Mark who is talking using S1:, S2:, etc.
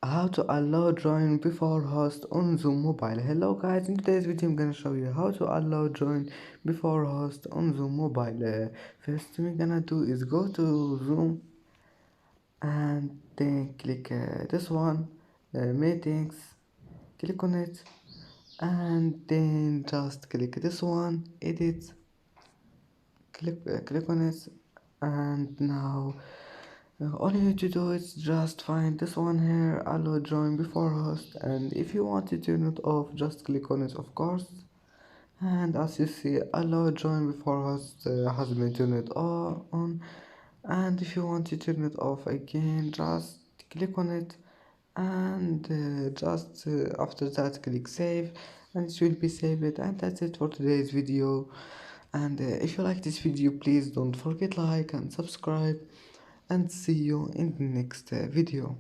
S1: How to allow join before host on Zoom mobile. Hello guys, in today's video I'm gonna show you how to allow join before host on Zoom mobile. First thing we're gonna do is go to Zoom and then click this one, meetings, click on it, and then just click this one, edit, click on it, and now all you need to do is just find this one here, allow join before host, and if you want to turn it off just click on it, of course. And as you see, allow join before host has been turned on, and if you want to turn it off again just click on it, and just after that click save, and it will be saved. And that's it for today's video. And if you like this video, please don't forget like and subscribe, and see you in the next video.